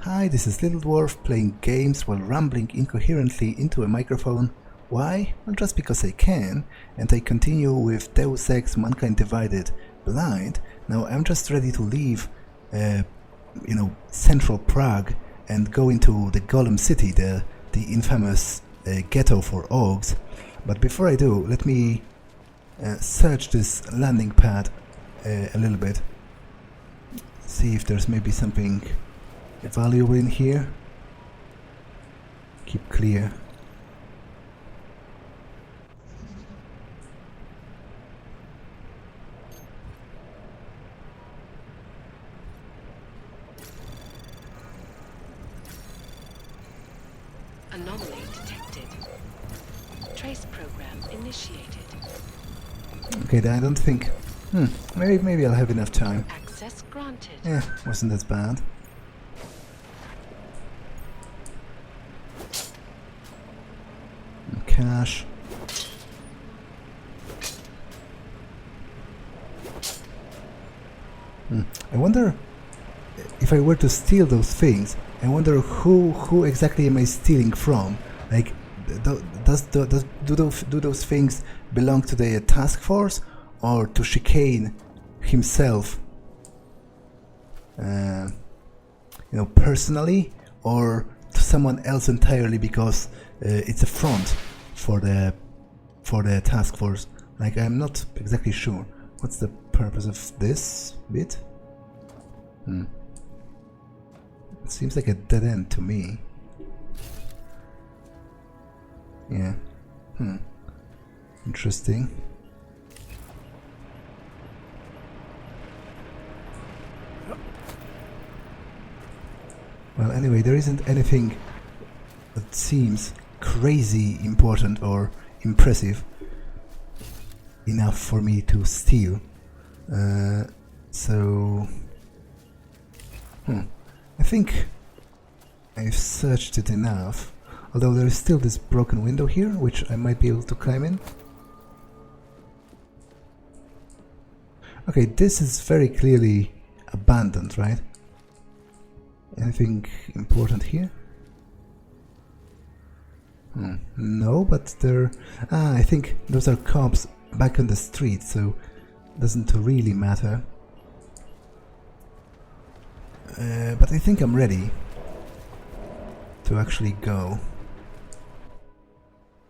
Hi, this is Little Dwarf playing games while rambling incoherently into a microphone. Why? Well, just because I can, and I continue with Deus Ex Mankind Divided Blind. Now I'm just ready to leave, central Prague and go into the Golem City, the infamous ghetto for orcs. But before I do, let me search this landing pad a little bit. See if there's maybe something valuable in here. Keep clear. Anomaly detected. Trace program initiated. Okay, I don't think... maybe I'll have enough time. Access granted. Yeah, wasn't that bad. Cash. I wonder if I were to steal those things. I wonder who exactly am I stealing from? Like, do those things belong to the task force or to Chicane himself? Personally, or to someone else entirely because it's a front for the task force. Like, I'm not exactly sure. What's the purpose of this bit? It seems like a dead end to me. Yeah. Interesting. Well, anyway, there isn't anything that seems crazy important or impressive enough for me to steal. So... I think I've searched it enough, although there is still this broken window here, which I might be able to climb in. Okay, this is very clearly abandoned, right? Anything important here? No, but there... I think those are cops back on the street, so it doesn't really matter. But I think I'm ready to actually go.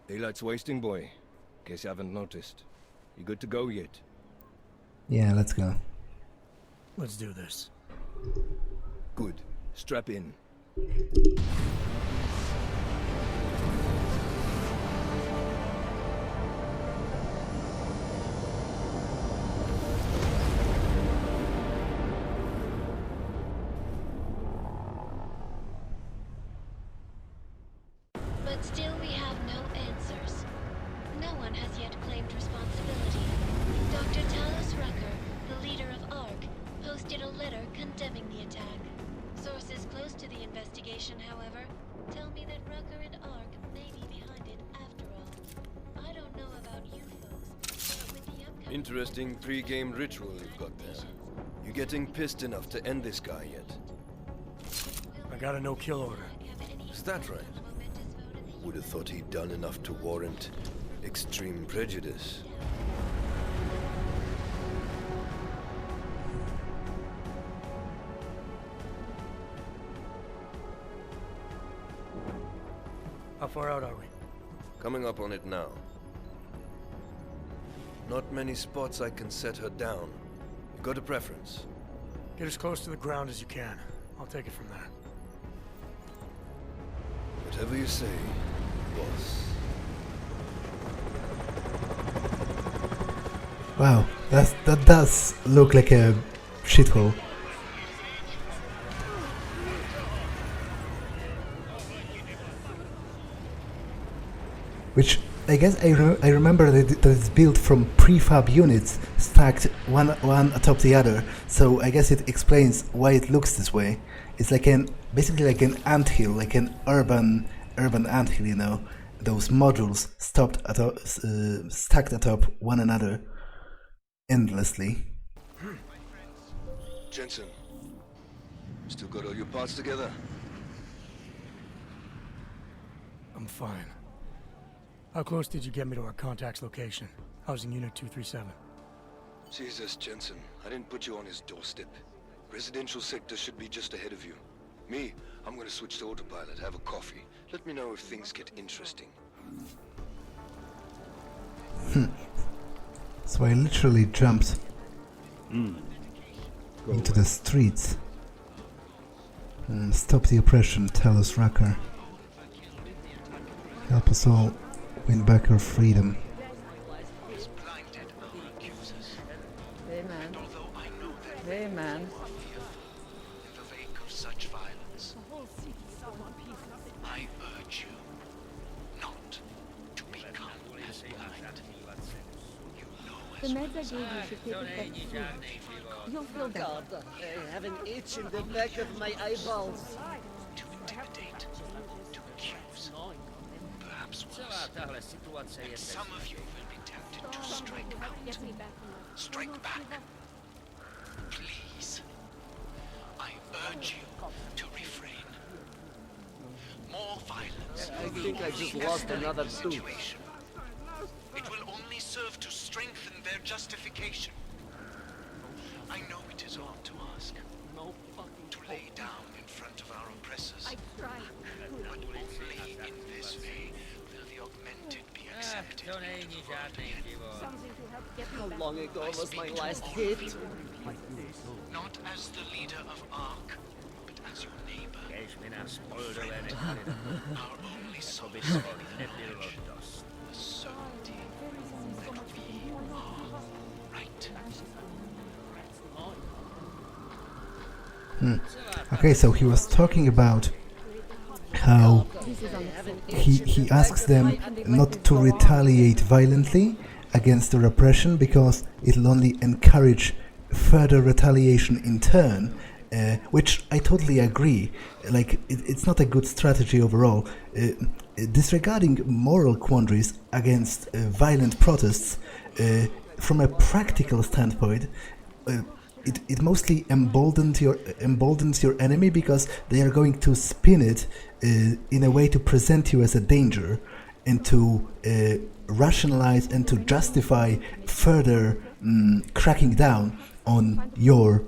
Daylight's wasting, boy. In case you haven't noticed. You good to go yet? Yeah, let's go. Let's do this. Good. Strap in. But still we have no answers. No one has yet claimed responsibility. Dr. Talos Rucker, the leader of ARC, posted a letter condemning the attack. Sources close to the investigation, however, tell me that Rucker and ARC may be behind it after all. I don't know about you folks, but with the upcoming... Interesting pre-game ritual you've got there. You getting pissed enough to end this guy yet? I got a no-kill order. Is that right? Would have thought he'd done enough to warrant extreme prejudice. How far out are we? Coming up on it now. Not many spots I can set her down. You got a preference? Get as close to the ground as you can. I'll take it from there. Whatever you say, boss. Wow, that does look like a shithole. Which I guess I remember that it's built from prefab units stacked one atop the other. So I guess it explains why it looks this way. It's like basically like an anthill, like an urban anthill, you know. Those modules stacked atop one another endlessly. Jensen, still got all your parts together? I'm fine. How close did you get me to our contact's location? Housing Unit 237. Jesus, Jensen. I didn't put you on his doorstep. Residential sector should be just ahead of you. Me, I'm gonna switch to autopilot, have a coffee. Let me know if things get interesting. So I literally jumped into the streets and stop the oppression, Talos Rucker. Help us all win back our freedom. Hey man. Hey man. I urge you not to become as blind. You know The as meds I well as gave you should take effect soon. You'll feel better. God, I have an itch in the back of my eyeballs. to intimidate, to accuse, perhaps worse. And some of you will be tempted to strike out. Strike back. Please. I urge you to refrain. More violence. I think I just will lost only another escalate the tooth. situation. It will only serve to strengthen their justification. I know it is odd to ask. To lay down in front of our oppressors. But only in this way will the augmented be accepted into the world again. How long ago was my last hit? Not as the leader of Ark, but as your neighbor. Friend. Our only solace in the knowledge. The certainty that we are right. Okay, so he was talking about how he asks them not to retaliate violently against the repression because it'll only encourage further retaliation in turn, which I totally agree. Like, it's not a good strategy overall. Disregarding moral quandaries against violent protests, from a practical standpoint, it mostly emboldens your enemy because they are going to spin it in a way to present you as a danger and to rationalize and to justify further cracking down on your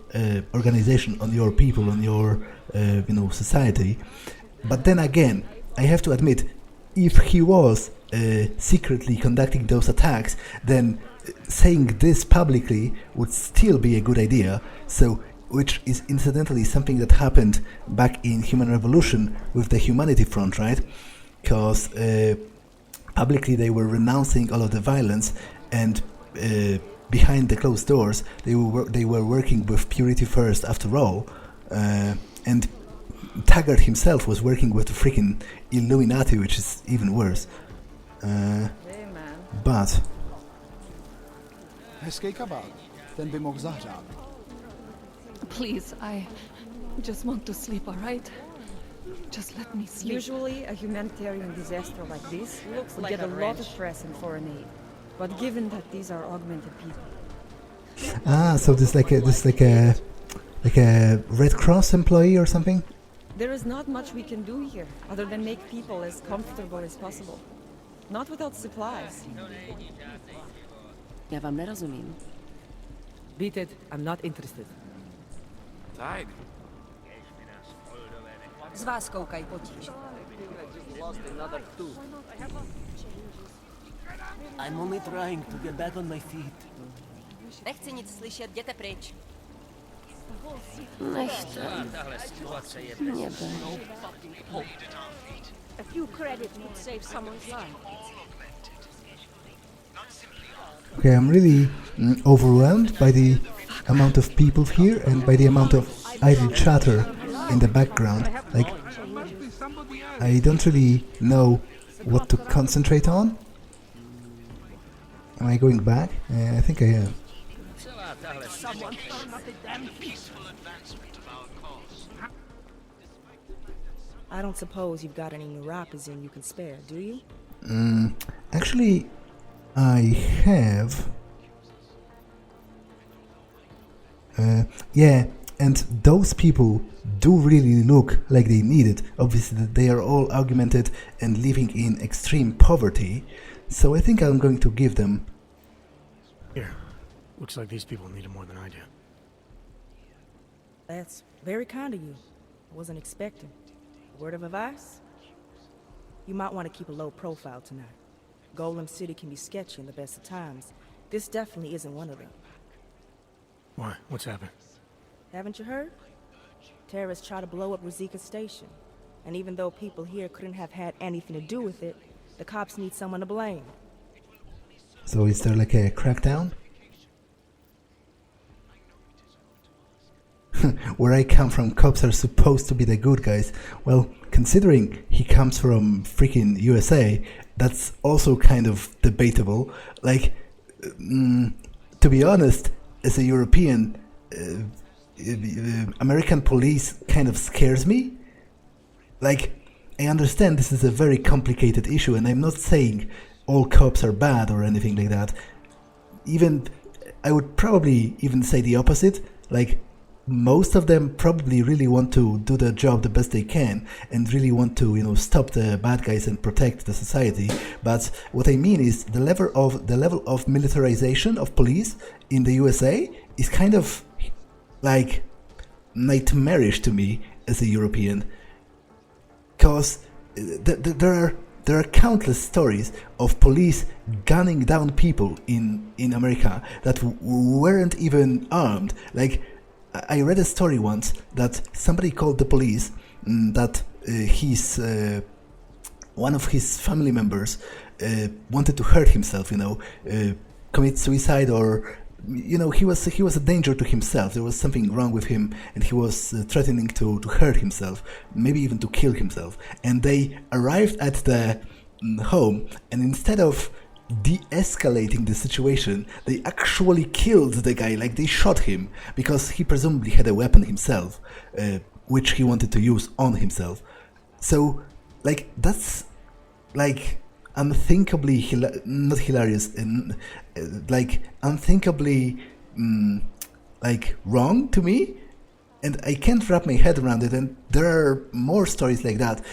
organization, on your people, on your society. But then again, I have to admit, if he was secretly conducting those attacks, then saying this publicly would still be a good idea. So, which is incidentally something that happened back in Human Revolution with the Humanity Front, right? Because publicly they were renouncing all of the violence, and behind the closed doors they were working with Purity First after all, and Taggart himself was working with the freaking Illuminati, which is even worse. But Hezký kabát, ten by mohl zahřát. Please, I just want to sleep, alright? Just let me sleep. Usually, a humanitarian disaster like this would like get a a lot wrench. of press and foreign aid. But given that these are augmented people, so this like a Red Cross employee or something? there is not much we can do here other than make people as comfortable as possible. Not without supplies. Já vám nerozumím. Beat it, I'm not interested. Tak. Z vás koukají potíž. Lost another tooth. I'm only trying to get back on my feet. Nechci nic slyšet, jděte pryč. Nechte. Mě bej. A few credits would save someone's life. Okay, I'm really overwhelmed by the amount of people here and by the amount of idle chatter in the background. Like, I don't really know what to concentrate on. Am I going back? I think I am. I don't suppose you've got any neuropazine you can spare, do you? Actually, I have. Yeah, And those people do really look like they need it. Obviously, they are all augmented and living in extreme poverty. So I think I'm going to give them... Here. Looks like these people need it more than I do. That's very kind of you. I wasn't expecting. Word of advice? You might want to keep a low profile tonight. Golem City can be sketchy in the best of times. This definitely isn't one of them. Why? What's happened? Haven't you heard? Terrorists try to blow up Rizika Station. And even though people here couldn't have had anything to do with it, the cops need someone to blame. So is there like a crackdown? Where I come from, cops are supposed to be the good guys. Well, considering he comes from freaking USA, that's also kind of debatable. Like, to be honest, as a European, American police kind of scares me. Like, I understand this is a very complicated issue, and I'm not saying all cops are bad or anything like that. Even, I would probably even say the opposite. Like, most of them probably really want to do their job the best they can and really want to, you know, stop the bad guys and protect the society. But what I mean is the level of militarization of police in the USA is kind of like nightmarish to me as a European, because there are countless stories of police gunning down people in America that weren't even armed. Like, I read a story once that somebody called the police that one of his family members wanted to hurt himself, you know, commit suicide, or, you know, he was a danger to himself. There was something wrong with him, and he was threatening to hurt himself, maybe even to kill himself. And they arrived at the home, and instead of de-escalating the situation, they actually killed the guy. Like, they shot him because he presumably had a weapon himself, which he wanted to use on himself. So, like, that's like unthinkably not hilarious, and like unthinkably like wrong to me, and I can't wrap my head around it. And there are more stories like that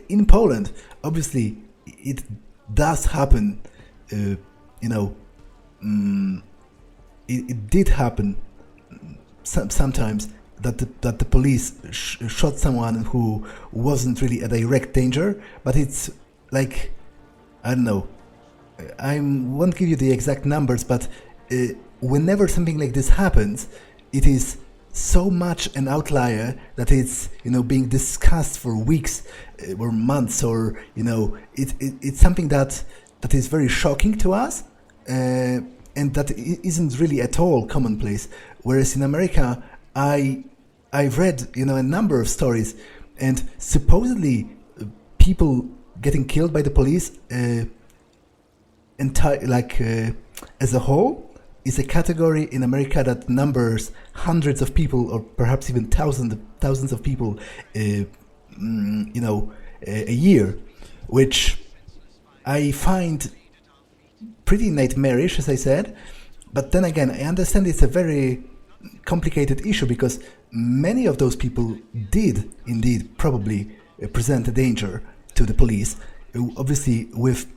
in Poland. Obviously, it does happen. You know, it did happen sometimes that the police shot someone who wasn't really a direct danger, but it's like, I don't know, I won't give you the exact numbers, but whenever something like this happens, it is so much an outlier that it's, you know, being discussed for weeks or months, or, you know, it's something that is very shocking to us, and that isn't really at all commonplace. Whereas in America, I've read, you know, a number of stories, and supposedly people getting killed by the police, as a whole, is a category in America that numbers hundreds of people, or perhaps even thousands of people, you know, a year, which I find pretty nightmarish, as I said. But then again, I understand it's a very complicated issue, because many of those people did indeed probably present a danger to the police. Obviously,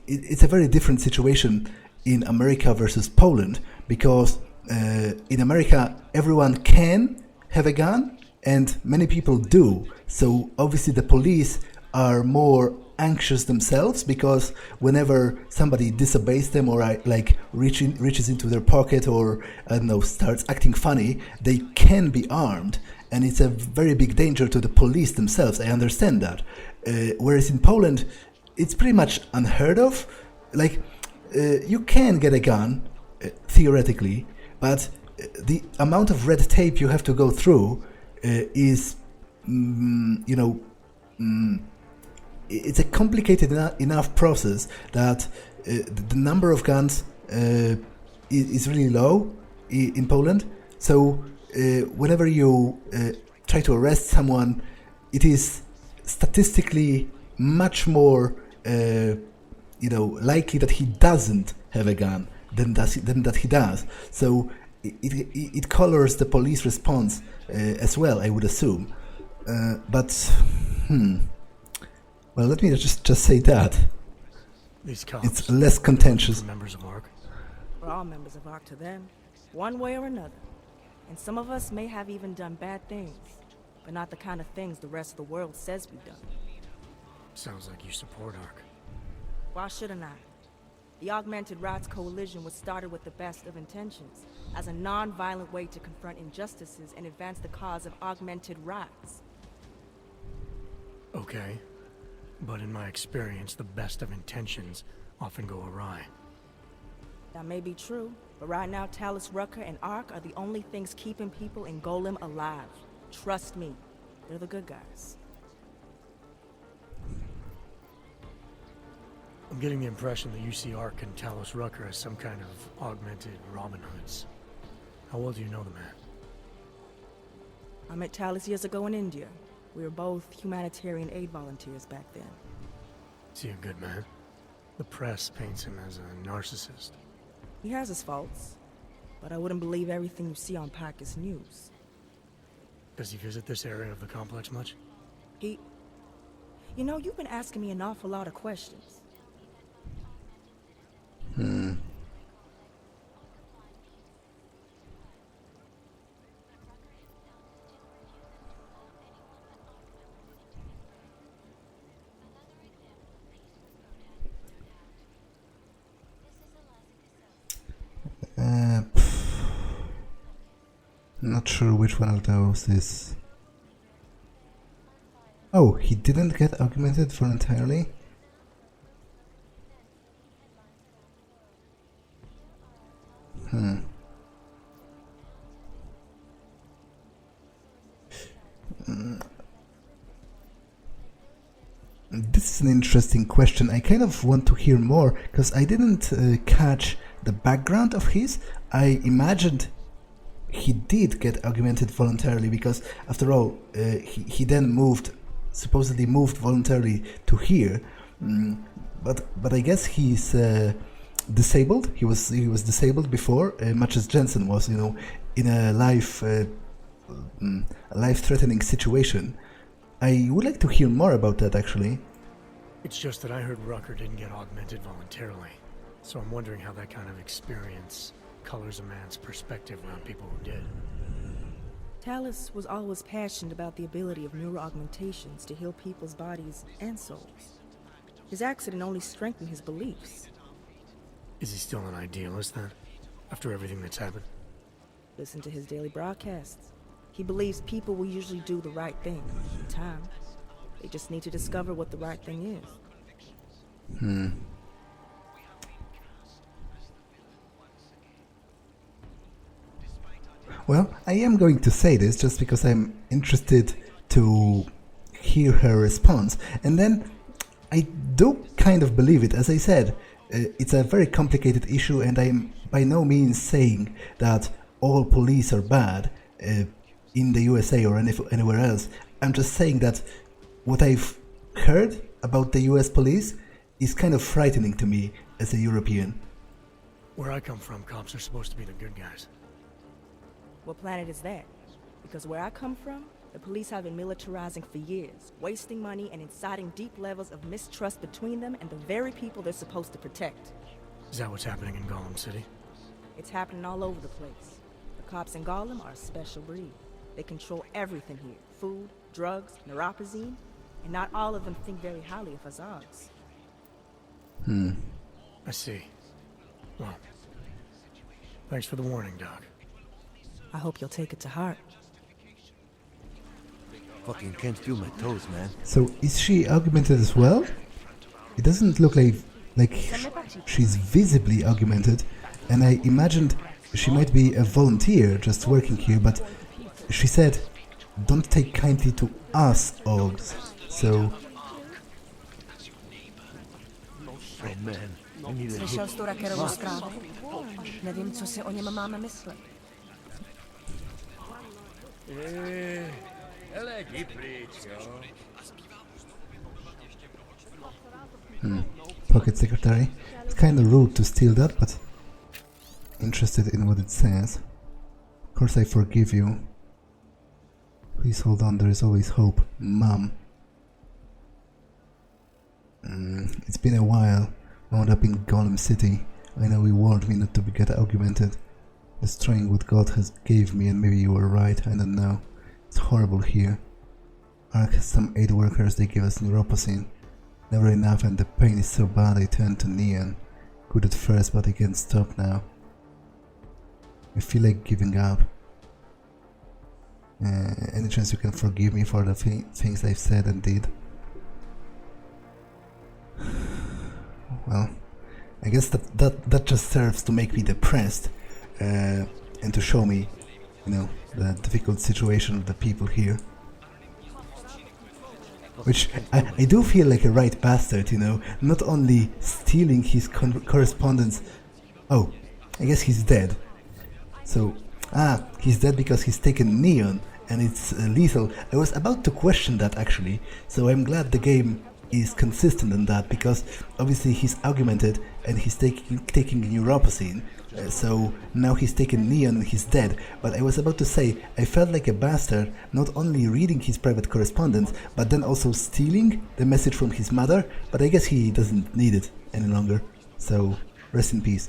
it's a very different situation in America versus Poland, because in America everyone can have a gun, and many people do. So obviously the police are more anxious themselves, because whenever somebody disobeys them, or like reaches into their pocket, or I don't know, starts acting funny, they can be armed, and it's a very big danger to the police themselves. I understand that. Whereas in Poland, it's pretty much unheard of. Like, you can get a gun theoretically, but the amount of red tape you have to go through is, you know, it's a complicated enough process that the number of guns is really low in Poland. So whenever you try to arrest someone, it is statistically much more, you know, likely that he doesn't have a gun than that he does. So it colors the police response as well, I would assume. But well, let me just say that These cops, it's less contentious. members of ARC. We're all members of ARC to them, one way or another. And some of us may have even done bad things, but not the kind of things the rest of the world says we've done. Sounds like you support ARC. Why shouldn't I? The Augmented Rights Coalition was started with the best of intentions, as a non-violent way to confront injustices and advance the cause of augmented rights. Okay. But in my experience, the best of intentions often go awry. That may be true, but right now Talos Rucker and ARC are the only things keeping people in Golem alive. Trust me, they're the good guys. I'm getting the impression that you see ARC and Talos Rucker as some kind of augmented Robin Hoods. How well do you know the man? I met Talos years ago in India. We were both humanitarian aid volunteers back then. Is he a good man? The press paints him as a narcissist. He has his faults, but I wouldn't believe everything you see on Pacifist news. Does he visit this area of the complex much? You know, you've been asking me an awful lot of questions. Not sure which one of those is. Oh, he didn't get augmented voluntarily? This is an interesting question. I kind of want to hear more, because I didn't catch the background of his. I imagined he did get augmented voluntarily, because after all, he then supposedly moved voluntarily to here. But I guess he's disabled. He was disabled before, much as Jensen was, you know, in a life-threatening situation. I would like to hear more about that, actually. It's just that I heard Rucker didn't get augmented voluntarily, so I'm wondering how that kind of experience colors a man's perspective around people who did. Talos was always passionate about the ability of neuroaugmentations to heal people's bodies and souls. His accident only strengthened his beliefs. Is he still an idealist then, after everything that's happened? Listen to his daily broadcasts. He believes people will usually do the right thing in time. They just need to discover what the right thing is. Well, I am going to say this just because I'm interested to hear her response. And then I do kind of believe it. As I said, it's a very complicated issue, and I'm by no means saying that all police are bad in the USA or anywhere else. I'm just saying that what I've heard about the US police is kind of frightening to me as a European. Where I come from, cops are supposed to be the good guys. What planet is that? Because where I come from, the police have been militarizing for years, wasting money and inciting deep levels of mistrust between them and the very people they're supposed to protect. Is that what's happening in Golem City? It's happening all over the place. The cops in Golem are a special breed. They control everything here. Food, drugs, neuropozyne, and not all of them think very highly of Azags. I see. Well, thanks for the warning, Doc. I hope you'll take it to heart. Fucking can't feel my toes, man. So is she augmented as well? It doesn't look like she's visibly augmented, and I imagined she might be a volunteer just working here, but she said, "Don't take kindly to us, Augs." So... Oh man, I need a Slyšel jsi tu Ruckerovu zprávu? Nevím, co si o něm máme myslet. Hele, jdi pryč, jo. Pocket secretary. It's kind of rude to steal that, but interested in what it says. course I forgive you. Please hold on, there is always hope. Mom. It's been a while. Wound up in Golem City. I know you warned me not to get argumented. Destroying what God has gave me, and maybe you were right, I don't know. It's horrible here. Ark has some aid workers, they give us neuropocene. Never enough, and the pain is so bad I turned to neon. Good at first, but I can't stop now. I feel like giving up. Any chance you can forgive me for the things I've said and did? Well, I guess that just serves to make me depressed and to show me, you know, the difficult situation of the people here. Which I do feel like a right bastard, you know, not only stealing his correspondence. Oh, I guess he's dead. So, he's dead because he's taken neon and it's lethal. I was about to question that actually, so I'm glad the game is consistent in that, because obviously he's augmented and he's taking neuropocene, so now he's taken neon and he's dead. But I was about to say, I felt like a bastard not only reading his private correspondence, but then also stealing the message from his mother, but I guess he doesn't need it any longer, so rest in peace.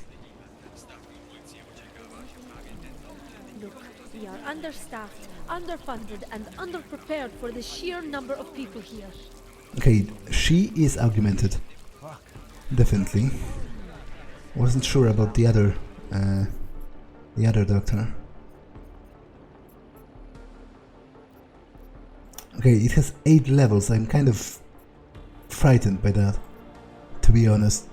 Look, we are understaffed, underfunded, and underprepared for the sheer number of people here. Okay, she is augmented. Definitely. Wasn't sure about the other doctor. Okay, it has 8 levels. I'm kind of frightened by that, to be honest.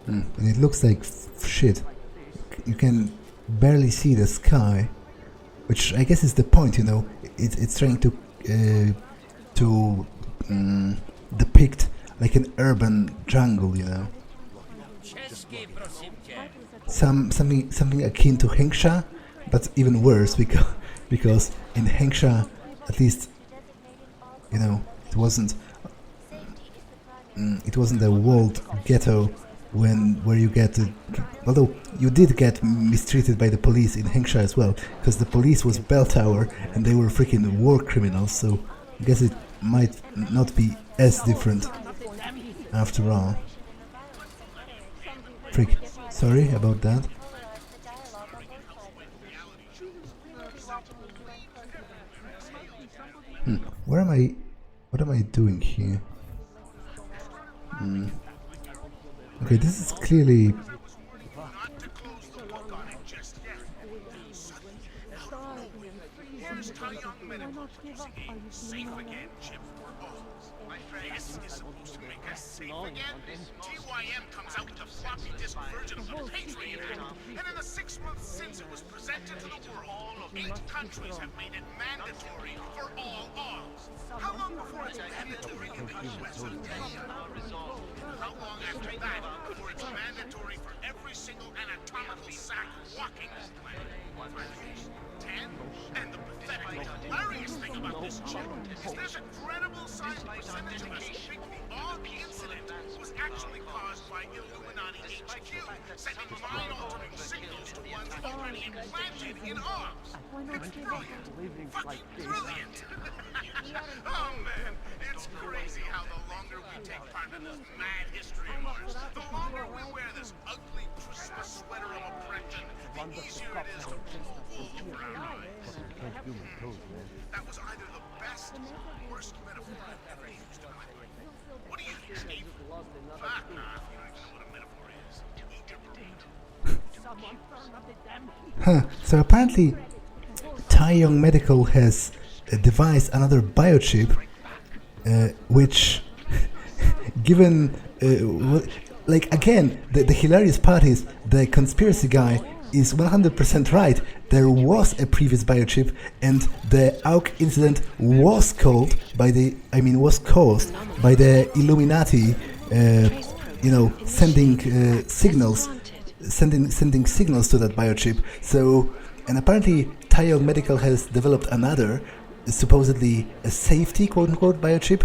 And it looks like shit. You can barely see the sky. Which I guess is the point, you know. It's trying to depict like an urban jungle, you know. Something akin to Hengsha, but even worse because in Hengsha, at least, you know, it wasn't a walled ghetto where you get, although you did get mistreated by the police in Hengsha as well, because the police was bell tower and they were freaking war criminals, so I guess it might not be as different after all. Freak, sorry about that. What am I doing here? Okay, this is clearly... Safe again, Chip, for all. My friend, this is supposed to make us safe again. TYM comes out with a floppy disk version of the Patriot Act, and in the 6 months since it was presented to the world, 8 countries have made it mandatory for all arms. How long before it's mandatory in the US? How long after that before it's mandatory for every single anatomical sack walking this planet? 10? And the pathetically hilarious thing about this chip is there's a credible sized percentage of us think the ARC incident was actually caused by Illuminati HQ, sending mind-altering signals to ones already implanted in arms. It's brilliant. Fucking brilliant. Oh man, it's crazy how the longer we take part in this mad history of ours, the longer we wear this ugly Christmas sweater of oppression, the easier it is to pull wool over our eyes. That was either the best or worst metaphor I've ever used in my life. What do you think, Steve? Fuck off, you don't even know what a metaphor is. So apparently Tai Yong Medical has devised another biochip, which, given, like again, the hilarious part is the conspiracy guy is 100% right. There was a previous biochip, and the AUK incident was caused by the Illuminati, you know, sending signals to that biochip. So, and apparently Tai Yong Medical has developed another, supposedly a safety quote-unquote biochip,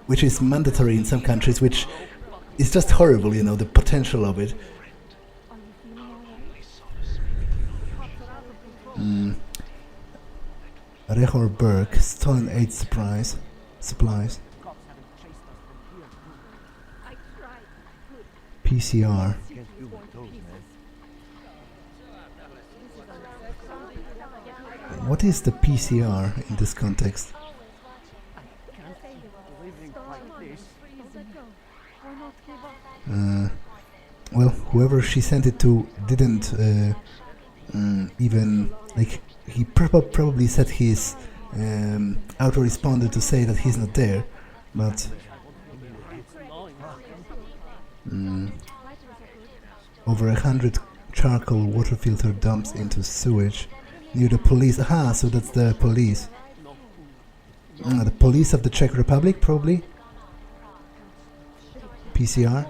which is mandatory in some countries, which it's just horrible, you know, the potential of it. Rehor Burke, stolen aid supplies. PCR. What is the PCR in this context? Well, whoever she sent it to didn't even, like, he probably set his autoresponder to say that he's not there, but over 100 charcoal water filter dumps into sewage near the police. Aha, so that's the police. The police of the Czech Republic, probably. PCR.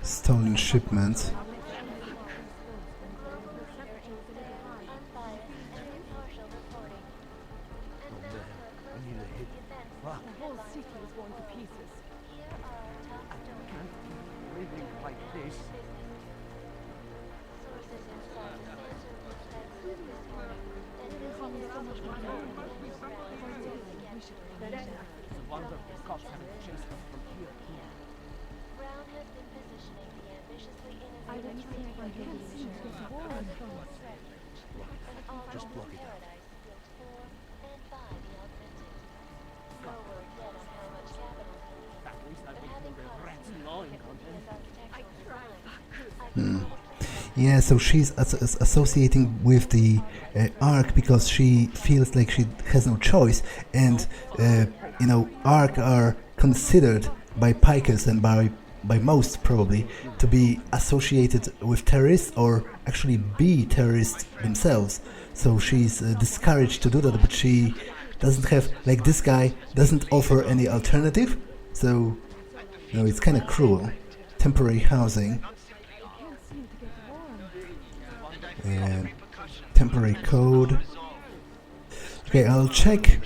Stolen shipments. Yeah, so she's associating with the ARC because she feels like she has no choice, and you know, ARC are considered by Picus and by most probably to be associated with terrorists, or actually be terrorists themselves. So she's discouraged to do that, but she doesn't have, like, this guy doesn't offer any alternative, so you know, it's kind of cruel. Temporary housing. Temporary code. Okay, I'll check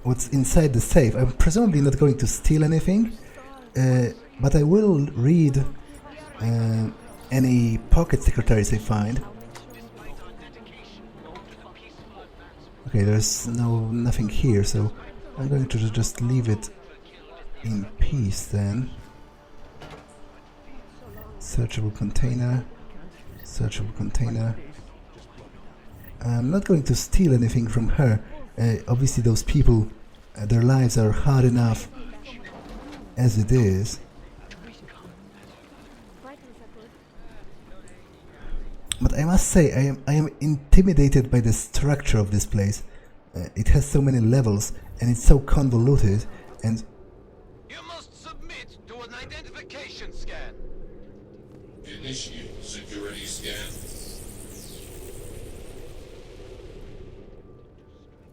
what's inside the safe. I'm presumably not going to steal anything, but I will read any pocket secretaries I find. Okay, there's nothing here, so I'm going to just leave it in peace then. Searchable container. Searchable container. I'm not going to steal anything from her. Obviously those people, their lives are hard enough as it is. But I must say, I am intimidated by the structure of this place. It has so many levels, and it's so convoluted, and... You must submit to an identification scan. Initiate security scan.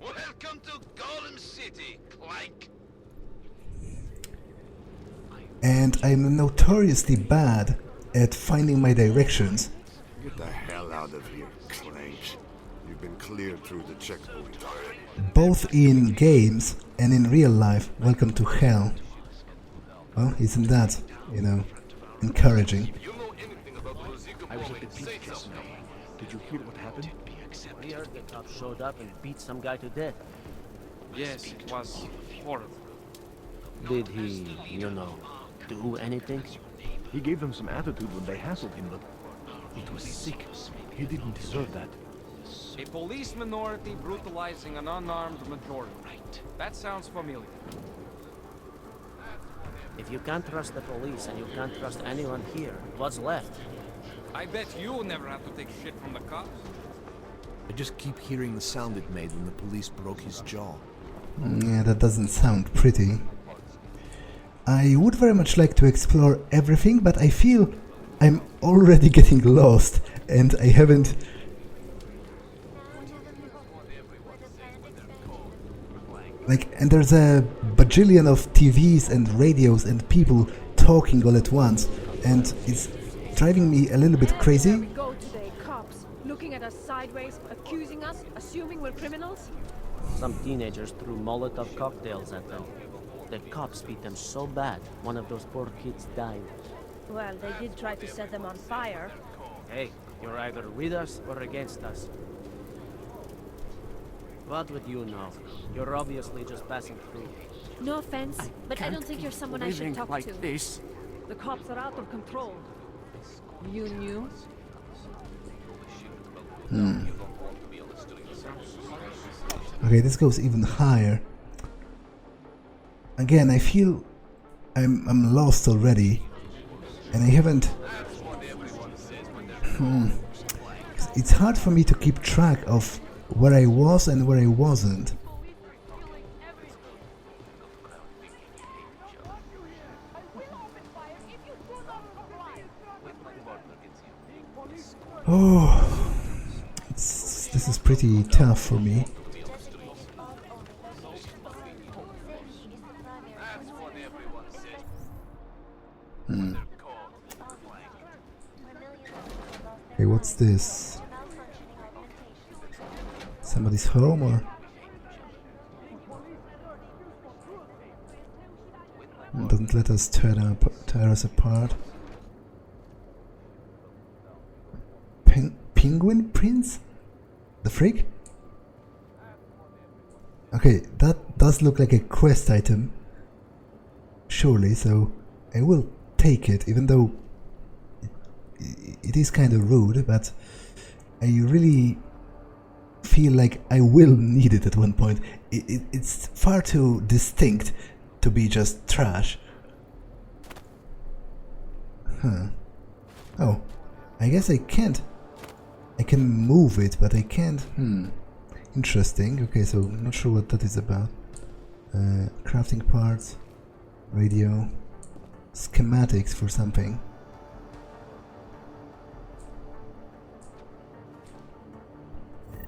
Welcome to Golem City, Clank. And I'm notoriously bad at finding my directions. Get the hell out of here, Clank. You've been cleared through the checkpoint already. Both in games and in real life. Welcome to hell. Well, isn't that, you know, encouraging? I was at the beach just now. Did you hear what happened? We heard the cops showed up and beat some guy to death. Yes, it was horrible. Did he, you know, do anything? He gave them some attitude when they hassled him, but it was sick. He didn't deserve that. A police minority brutalizing an unarmed majority. That sounds familiar. If you can't trust the police and you can't trust anyone here, what's left? I bet you'll never have to take shit from the cops. I just keep hearing the sound it made when the police broke his jaw. Yeah, that doesn't sound pretty. I would very much like to explore everything, but I feel I'm already getting lost, and I haven't... Like, and there's a bajillion of TVs and radios and people talking all at once, and it's driving me a little bit crazy. There we go today, cops, looking at us sideways, accusing us, assuming we're criminals. Some teenagers threw Molotov cocktails at them. The cops beat them so bad, one of those poor kids died. Well, they did try to set them on fire. Hey, you're either with us or against us. What would you know? You're obviously just passing through. No offense, but I don't think you're someone I should talk to. This. The cops are out of control. You knew? Okay, this goes even higher. Again, I feel I'm lost already, and I haven't. It's hard for me to keep track of where I was and where I wasn't. Oh, this is pretty tough for me. Okay, what's this? Somebody's home, or doesn't let us tear us apart. Penguin Prince? The freak? Okay, that does look like a quest item, surely, so I will take it, even though it is kind of rude, but I really feel like I will need it at one point. It's far too distinct to be just trash. Oh, I guess I can't. I can move it, but I can't. Interesting. Okay, so I'm not sure what that is about. Crafting parts, radio, schematics for something.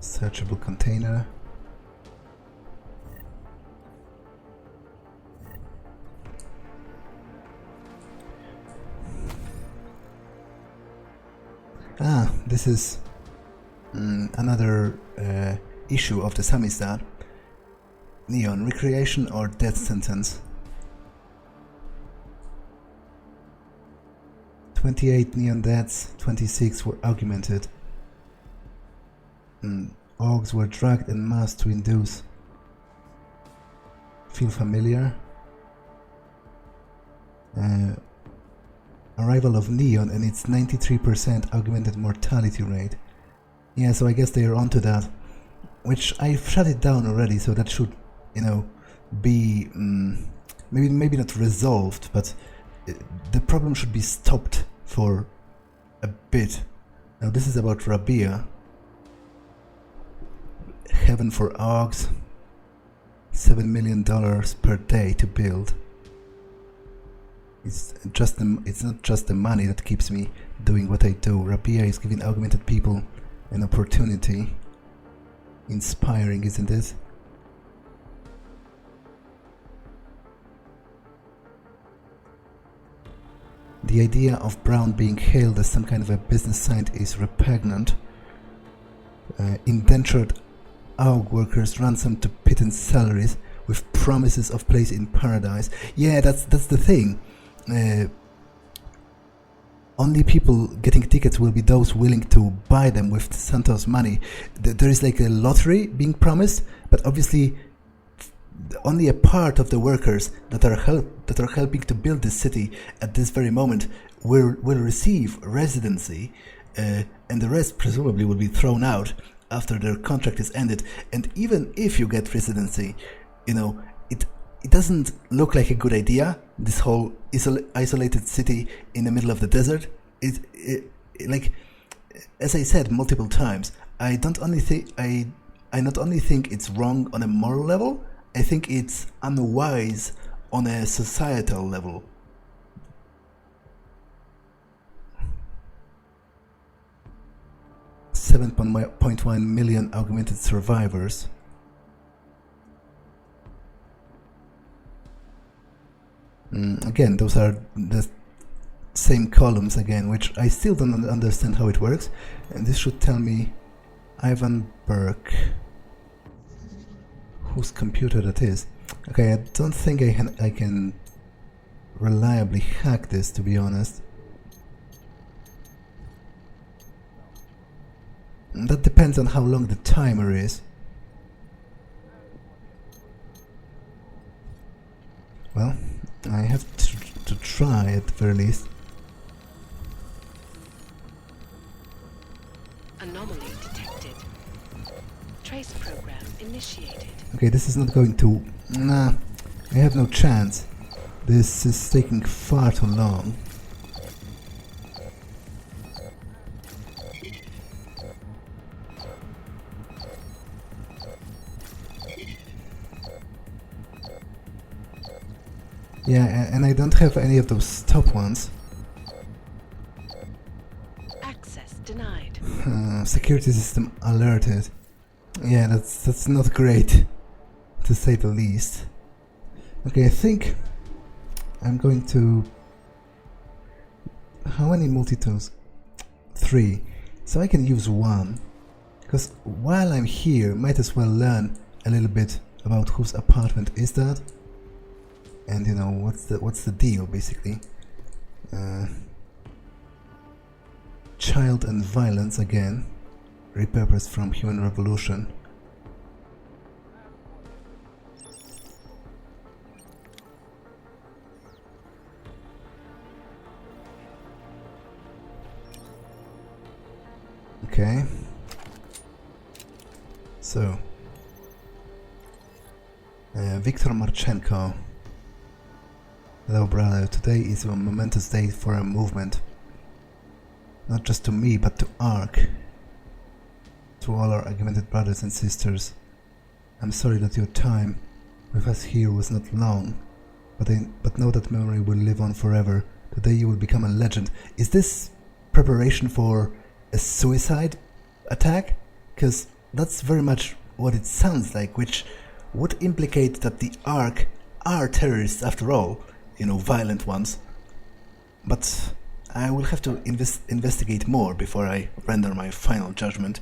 Searchable container. This is another issue of the Samiztad. Neon, recreation or death sentence. 28 neon deaths, 26 were augmented. Orgs were dragged en masse to induce. Feel familiar? Arrival of Neon and its 93% augmented mortality rate. Yeah, so I guess they are onto that. Which I've shut it down already, so that should, you know, be maybe not resolved, but the problem should be stopped for a bit. Now this is about Rabi'ah. Heaven for Orgs. $7 million per day to build. It's not just the money that keeps me doing what I do. Rabi'ah is giving augmented people an opportunity. Inspiring, isn't it? The idea of Brown being hailed as some kind of a business scientist is repugnant. Indentured AUG workers ransomed to pittance salaries with promises of place in paradise. Yeah, that's the thing. Only people getting tickets will be those willing to buy them with Santos money. There is like a lottery being promised, but obviously only a part of the workers that are helping to build this city at this very moment will receive residency, and the rest presumably will be thrown out after their contract is ended. And even if you get residency, you know, it doesn't look like a good idea, this whole isolated city in the middle of the desert. Like, as I said multiple times, I not only think it's wrong on a moral level, I think it's unwise on a societal level. $7.1 million augmented survivors. Again, those are the same columns again, which I still don't understand how it works. And this should tell me Ivan Burke, whose computer that is. Okay, I don't think I can reliably hack this, to be honest. That depends on how long the timer is. Well, I have to try at the very least. Anomaly detected. Trace program initiated. Okay, this is not going to... Nah, I have no chance. This is taking far too long. Yeah, and I don't have any of those top ones. Access denied. Security system alerted. Yeah, that's not great, to say the least. Okay, I think I'm going to... How many multi-tools? 3. So I can use 1. Because while I'm here, might as well learn a little bit about whose apartment is that. And you know, what's the deal, basically. Child and violence again. Repurposed from Human Revolution. Okay. So. Viktor Marchenko. Hello, brother. Today is a momentous day for a movement. Not just to me, but to ARC. To all our augmented brothers and sisters. I'm sorry that your time with us here was not long, but know that memory will live on forever. Today you will become a legend. Is this preparation for a suicide attack? Because that's very much what it sounds like, which would implicate that the ARC are terrorists after all. You know, violent ones. But I will have to investigate more before I render my final judgment.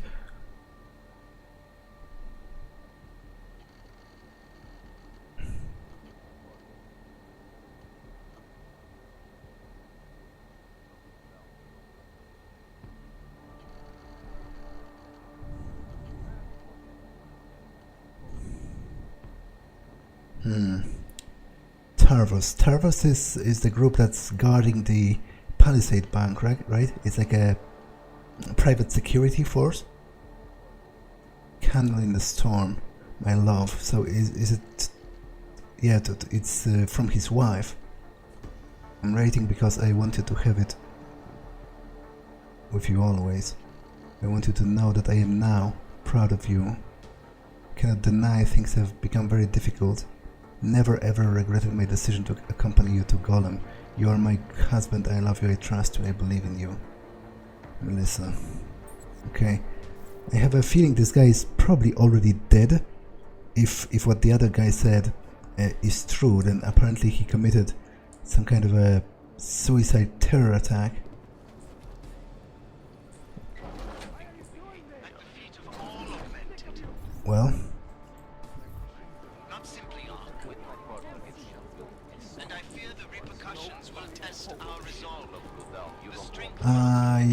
Tarvos is the group that's guarding the Palisade Bank, right? It's like a private security force. Candle in the storm, my love. So is it? Yeah, it's from his wife. I'm writing because I wanted to have it with you always. I want you to know that I am now proud of you. Cannot deny things have become very difficult. Never ever regretted my decision to accompany you to Golem. You are my husband, I love you, I trust you, I believe in you. Melissa. Okay. I have a feeling this guy is probably already dead. If what the other guy said is true, then apparently he committed some kind of a suicide terror attack. Well...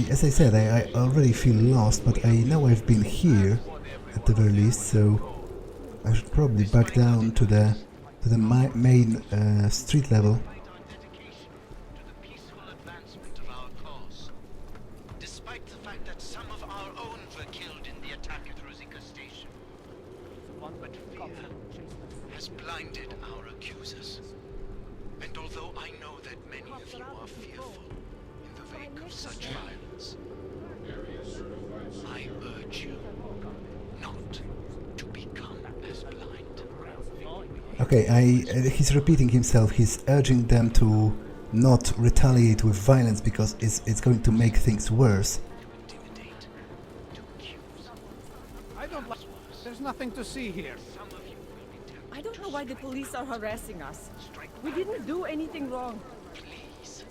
as I said, I already feel lost, but I know I've been here at the very least, so I should probably back down to the main street level. Despite the fact that some of our own were killed in the attack at Rosika Station, but fear has blinded our accusers. And although I know that many of you are fearful in the wake of such violence, I urge you not to become as blind. Okay, he's repeating himself. He's urging them to not retaliate with violence because it's going to make things worse. There's nothing to see here. I don't know why the police are harassing us. We didn't do anything wrong. Please.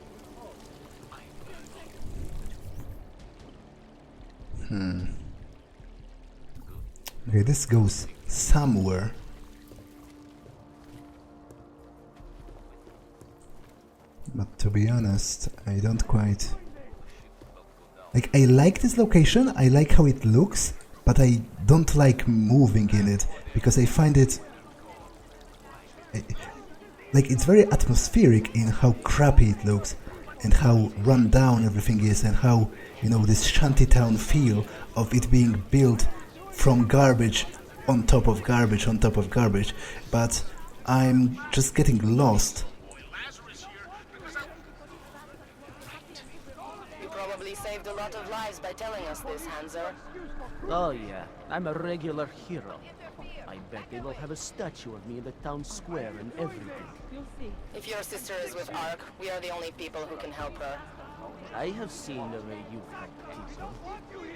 Okay, this goes somewhere. But to be honest, I don't quite... Like, I like this location, I like how it looks, but I don't like moving in it, because I find it... like, it's very atmospheric in how crappy it looks, and how run down everything is, and how, you know, this shantytown feel of it being built from garbage on top of garbage on top of garbage, but I'm just getting lost. You probably saved a lot of lives by telling us this, Hanser. Oh yeah, I'm a regular hero. I bet they will have a statue of me in the town square and everything. If your sister is with Ark, we are the only people who can help her. I have seen the way you've helped people.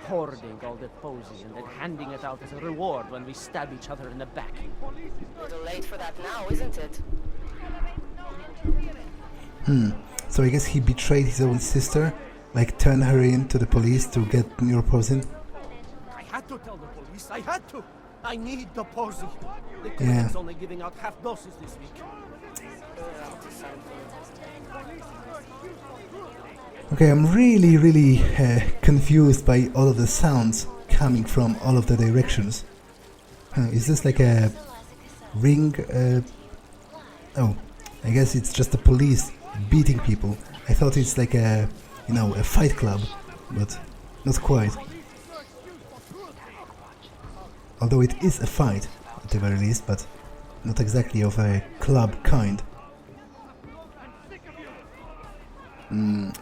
Hoarding all the posy and then handing it out as a reward when we stab each other in the back. A little late for that now, isn't it? So I guess he betrayed his own sister, like turn her in to the police to get neuropoison. I had to tell the police, I had to! I need the posy. The Yeah. clinic's only giving out half doses this week. Okay, I'm really confused by all of the sounds coming from all of the directions. Is this like a ring? Oh, I guess it's just the police beating people. I thought it's like a, you know, a fight club, but not quite. Although it is a fight, at the very least, but not exactly of a club kind.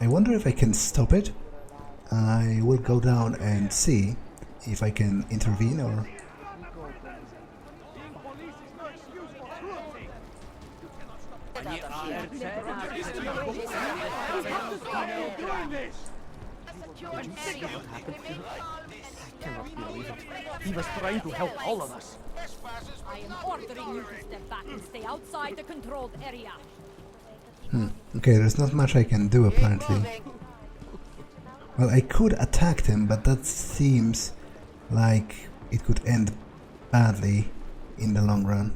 I wonder if I can stop it. I will go down and see if I can intervene or... Did you see what happened here? I cannot believe it. He was trying to help all of us. I am ordering you to step back and stay outside the controlled area. Okay, there's not much I can do apparently. Well, I could attack them, but that seems like it could end badly in the long run.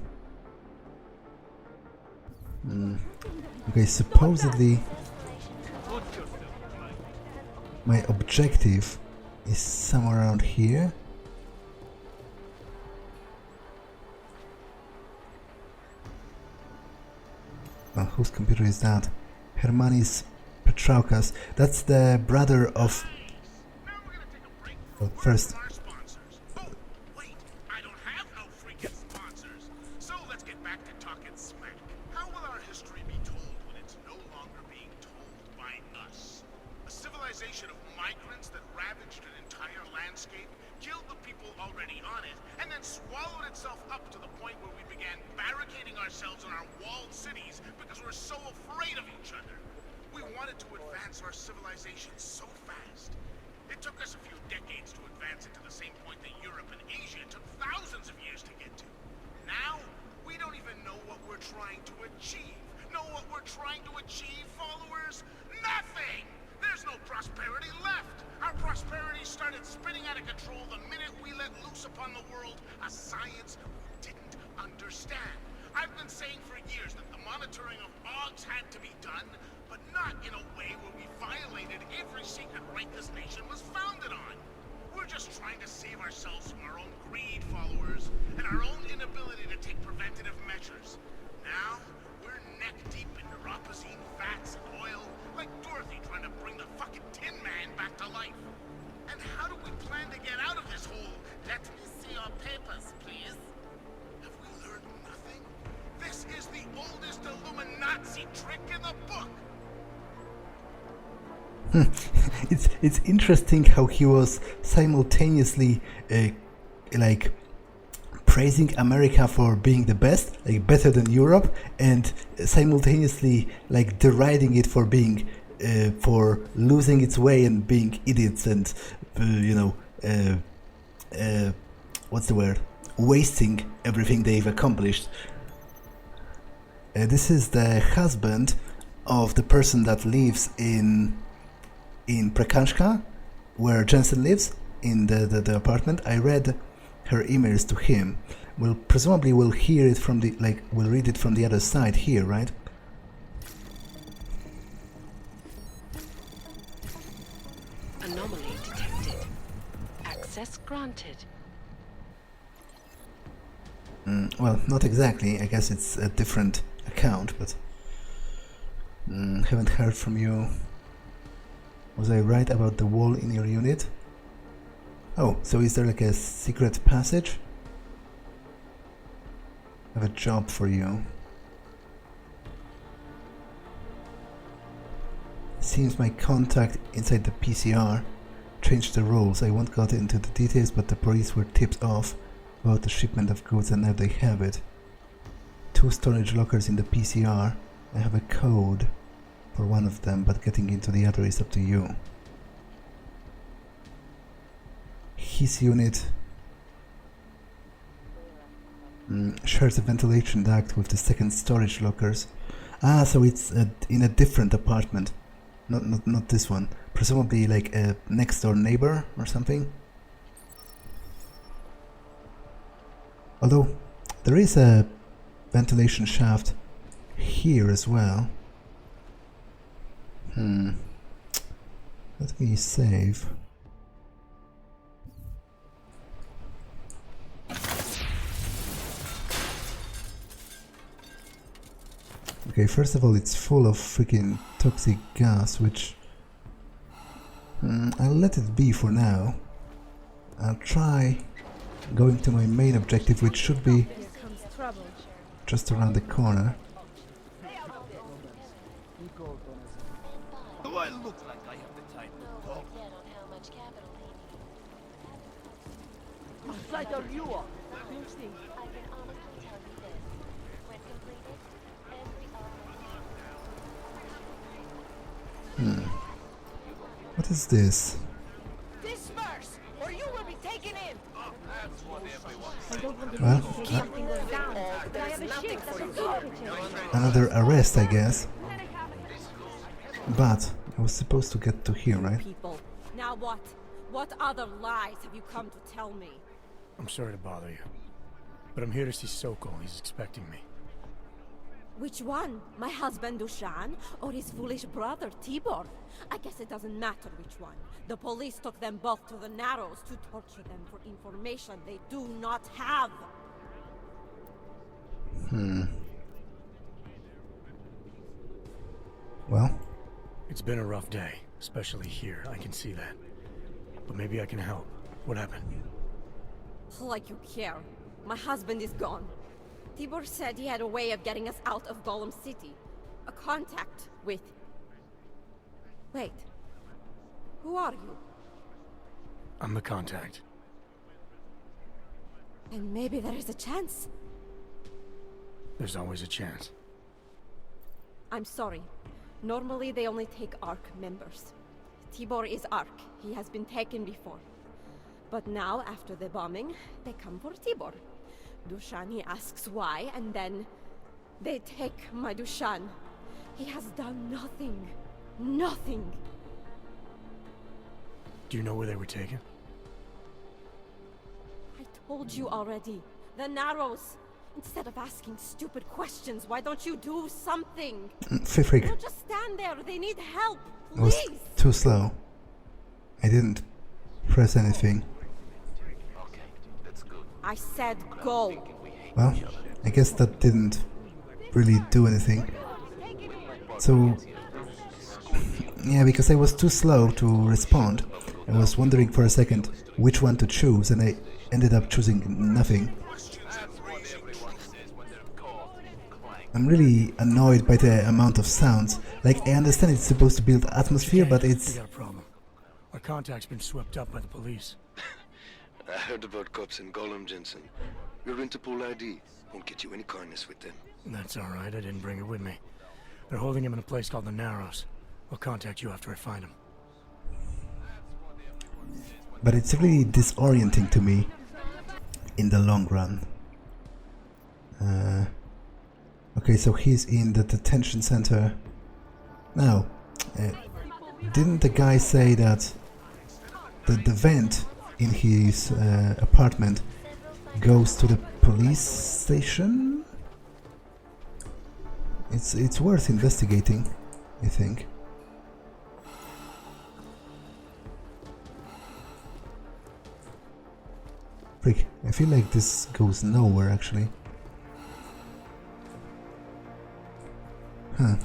Okay, supposedly my objective is somewhere around here. Well, whose computer is that? Hermanis Petraukas. That's the brother of... Well, first... Wait, I don't have no freaking sponsors. So let's get back to talking smack. How will our history be told when it's no longer being told by us? A civilization of migrants that ravaged an entire landscape, killed the people already on it, and then swallowed itself up to the point where we began barricading ourselves in our walled cities because we're so afraid of each other. We wanted to advance our civilization so fast. It took us a few decades to advance it to the same point that Europe and Asia took thousands of years to get to. Now, we don't even know what we're trying to achieve. Know what we're trying to achieve, followers? Nothing! There's no prosperity left! Our prosperity started spinning out of control the minute we let loose upon the world a science we didn't understand. I've been saying for years that the monitoring of odds had to be done, but not in a way where we violated every secret right this nation was founded on. We're just trying to save ourselves from our own greed, followers, and our own inability to take preventative measures. Now, we're neck-deep in neuropozyne, fats, and oil, like Dorothy trying to bring the fucking Tin Man back to life. And how do we plan to get out of this hole? Let me see your papers, please. Have we learned nothing? This is the oldest Illuminati trick in the book! It's interesting how he was simultaneously like praising America for being the best, like better than Europe, and simultaneously like deriding it for being for losing its way and being idiots and you know what's the word, wasting everything they've accomplished. This is the husband of the person that lives in Prague, where Jensen lives, in the apartment. I read her emails to him. Well, presumably we'll hear it from the, we'll read it from the other side here, right? Anomaly detected. Access granted. Well, not exactly. I guess it's a different account, but haven't heard from you. Was I right about the wall in your unit? Oh, so is there like a secret passage? I have a job for you. Seems my contact inside the PCR changed the rules. I won't go into the details, but the police were tipped off about the shipment of goods and now they have it. 2 storage lockers in the PCR. I have a code for one of them, but getting into the other is up to you. His unit shares a ventilation duct with the second storage lockers. Ah, so it's in a different apartment. Not this one. Presumably like a next door neighbor or something. Although there is a ventilation shaft here as well. Let me save. Okay, first of all, it's full of freaking toxic gas, which I'll let it be for now. I'll try going to my main objective, which should be just around the corner. Do I look like I have the time to talk? What is this? Disperse, or you will be taken in. Well, another arrest, I guess. But I was supposed to get to here, right? People. Now what? What other lies have you come to tell me? I'm sorry to bother you, but I'm here to see Sokol. He's expecting me. Which one? My husband Dushan or his foolish brother Tibor? I guess it doesn't matter which one. The police took them both to the Narrows to torture them for information they do not have. Well, it's been a rough day, especially here. I can see that. But maybe I can help. What happened? Like you care. My husband is gone. Tibor said he had a way of getting us out of Golem City. A contact with... Wait. Who are you? I'm the contact. And maybe there is a chance. There's always a chance. I'm sorry. Normally they only take ARC members. Tibor is ARC. He has been taken before. But now, after the bombing, they come for Tibor. Dushani asks why, and then they take my Dushan. He has done nothing. Nothing. Do you know where they were taken? I told you already. The Narrows. Instead of asking stupid questions, why don't you do something? Fifrig. Don't just stand there. They need help. I was Please. too slow. I didn't press anything. I said go. Well, I guess that didn't really do anything. So, yeah, because I was too slow to respond. I was wondering for a second which one to choose, and I ended up choosing nothing. I'm really annoyed by the amount of sounds. Like, I understand it's supposed to build atmosphere, but it's... We got a problem. Our contact's been swept up by the police. I heard about cops in Golem, Jensen. Your Interpol ID won't get you any kindness with them. That's all right. I didn't bring it with me. They're holding him in a place called the Narrows. I'll contact you after I find him. But it's really disorienting to me in the long run. Okay, so he's in the detention center. Now, didn't the guy say that the vent in his apartment goes to the police station? It's worth investigating, I think. Frick, I feel like this goes nowhere actually. Huh.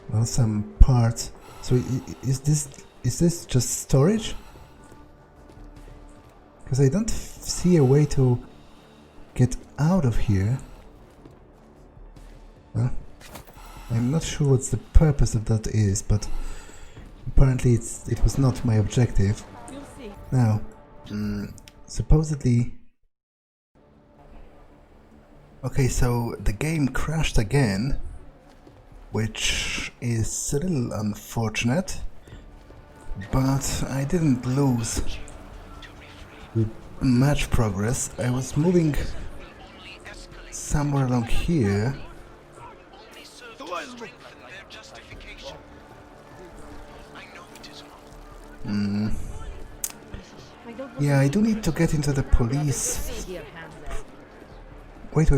Well, some parts. So is this just storage? Because I don't see a way to get out of here. Well, I'm not sure what the purpose of that is, but apparently it was not my objective. Now, supposedly... Okay, so the game crashed again, which is a little unfortunate, but I didn't lose much progress. I was moving somewhere along here. Yeah, I do need to get into the police. Wait.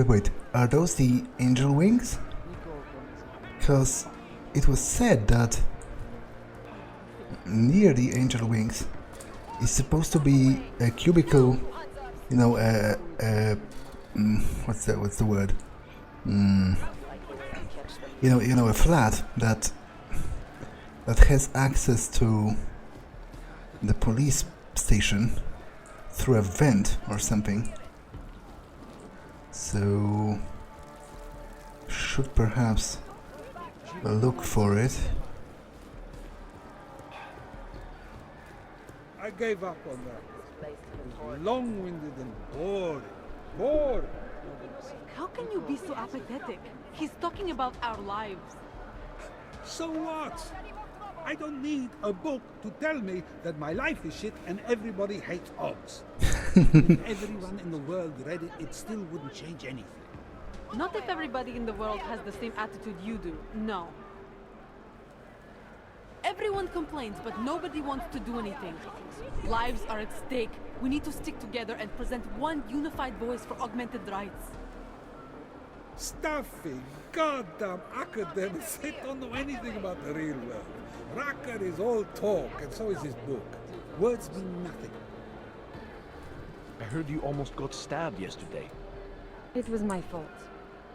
Are those the angel wings? Because it was said that near the angel wings is supposed to be a cubicle, you know, what's the word? You know, a flat that has access to the police station through a vent or something. So should perhaps look for it. I gave up on that. It was long-winded and boring. Bored. How can you be so apathetic? He's talking about our lives. So what? I don't need a book to tell me that my life is shit and everybody hates Ogs. If everyone in the world read it, it still wouldn't change anything. Not if everybody in the world has the same attitude you do. No. Everyone complains, but nobody wants to do anything. Lives are at stake. We need to stick together and present one unified voice for augmented rights. Stuffy, goddamn academics. They don't know anything about the real world. Rucker is all talk, and so is his book. Words mean nothing. I heard you almost got stabbed yesterday. It was my fault.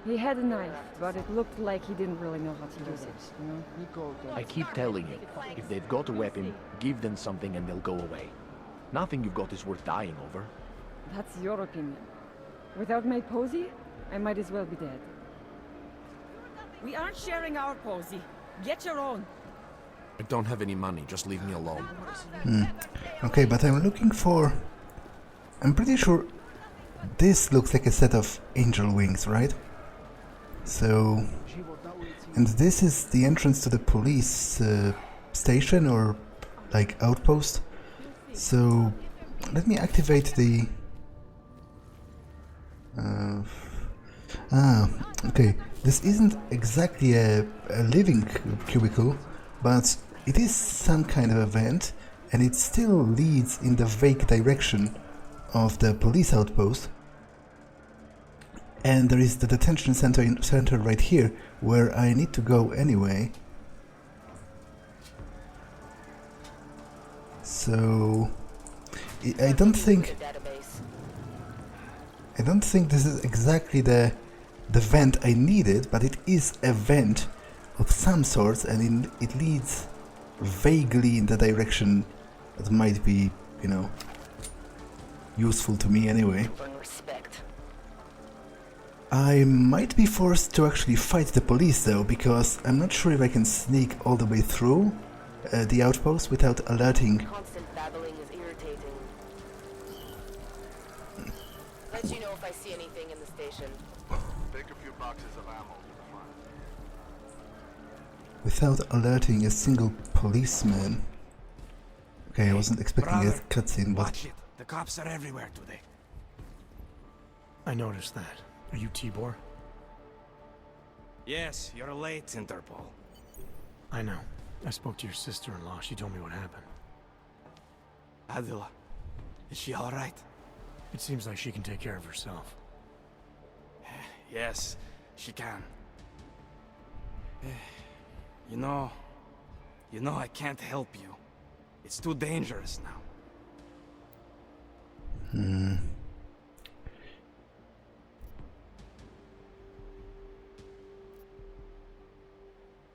He had a knife, but it looked like he didn't really know how to use it, you know? I keep telling you, if they've got a weapon, give them something and they'll go away. Nothing you've got is worth dying over. That's your opinion. Without my posy, I might as well be dead. We aren't sharing our posy. Get your own. I don't have any money, just leave me alone. Okay, but I'm looking for... I'm pretty sure this looks like a set of angel wings, right? So... And this is the entrance to the police station or like outpost. So let me activate the... okay. This isn't exactly a living cubicle, but it is some kind of event, and it still leads in the vague direction of the police outpost. And there is the detention center right here, where I need to go anyway. So I don't think this is exactly the vent I needed, but it is a vent of some sorts, and it leads vaguely in the direction that might be, you know, useful to me anyway. I might be forced to actually fight the police though, because I'm not sure if I can sneak all the way through the outpost without alerting. Constant babbling is irritating. Let you know if I see anything in the station. Take a few boxes of ammo to the front. Without alerting a single policeman. Okay, I wasn't expecting a cutscene, but... Watch it. The cops are everywhere today. I noticed that. Are you Tibor? Yes, you're late, Interpol. I know. I spoke to your sister-in-law. She told me what happened. Adila, is she alright? It seems like she can take care of herself. Yes, she can. You know, I can't help you. It's too dangerous now.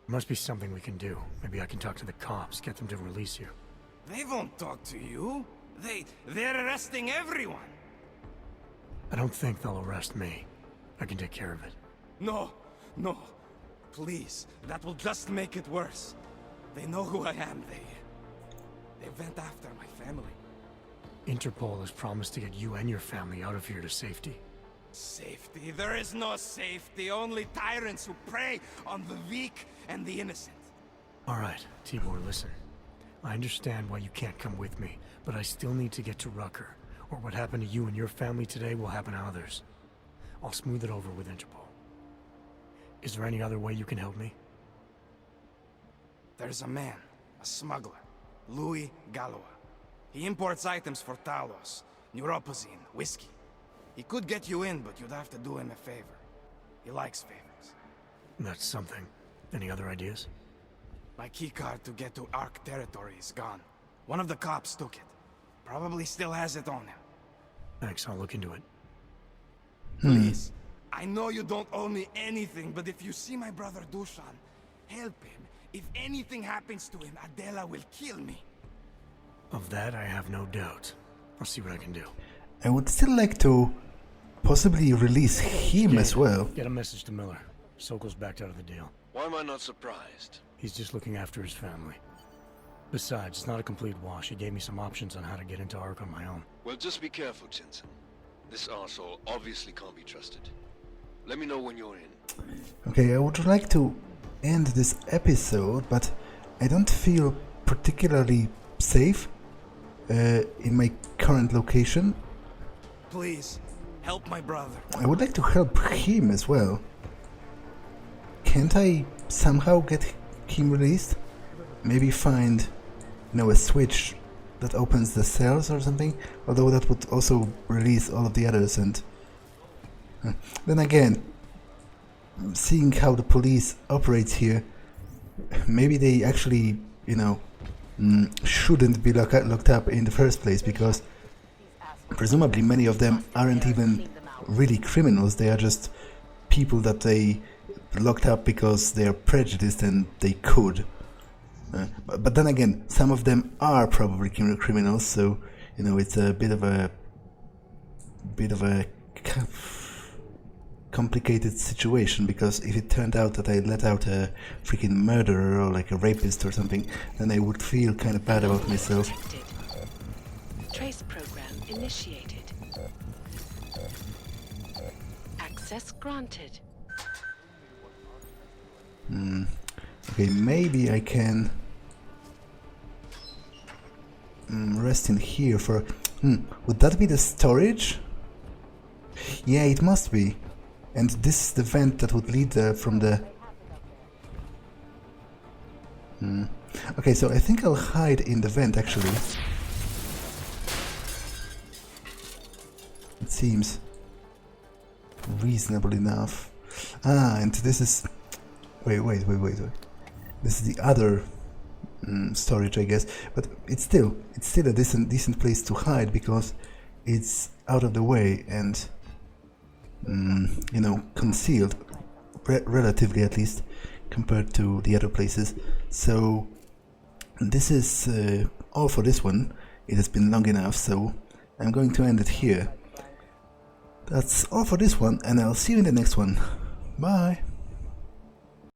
Must be something we can do. Maybe I can talk to the cops, get them to release you. They won't talk to you. They're arresting everyone. I don't think they'll arrest me. I can take care of it. No. Please, that will just make it worse. They know who I am. They went after my family. Interpol has promised to get you and your family out of here to safety. Safety? There is no safety. Only tyrants who prey on the weak and the innocent. Alright, Tibor, listen. I understand why you can't come with me, but I still need to get to Rucker, or what happened to you and your family today will happen to others. I'll smooth it over with Interpol. Is there any other way you can help me? There's a man, a smuggler, Louis Galois. He imports items for Talos, neuropozyne, whiskey. He could get you in, but you'd have to do him a favor. He likes favors. That's something. Any other ideas? My keycard to get to Ark territory is gone. One of the cops took it. Probably still has it on him. Thanks, I'll look into it. Please. I know you don't owe me anything, but if you see my brother Dushan, help him. If anything happens to him, Adela will kill me. Of that, I have no doubt. I'll see what I can do. I would still like to possibly release him as well. Get a message to Miller. Sokol's backed out of the deal. Why am I not surprised? He's just looking after his family. Besides, it's not a complete wash. He gave me some options on how to get into Ark on my own. Well, just be careful, Jensen. This arsehole obviously can't be trusted. Let me know when you're in. Okay, I would like to end this episode, but I don't feel particularly safe in my current location. Please, help my brother. I would like to help him as well. Can't I somehow get him released? Maybe find, a switch that opens the cells or something? Although that would also release all of the others, and then again, seeing how the police operates here, maybe they actually, shouldn't be locked up in the first place, because presumably many of them aren't even really criminals. They are just people that they locked up because they are prejudiced and they could. But then again, some of them are probably criminals, so it's a bit of a complicated situation, because if it turned out that I let out a freaking murderer or like a rapist or something, then I would feel kind of bad about myself. Trace program initiated. Access granted. Okay, maybe I can rest in here for... would that be the storage? Yeah, it must be. And this is the vent that would lead from the... Okay, so I think I'll hide in the vent, actually. It seems reasonable enough. And this is... Wait. This is the other storage, I guess. But it's still a decent place to hide, because it's out of the way and concealed, relatively at least, compared to the other places. So this is all for this one. It has been long enough, so I'm going to end it here. That's all for this one, and I'll see you in the next one. Bye!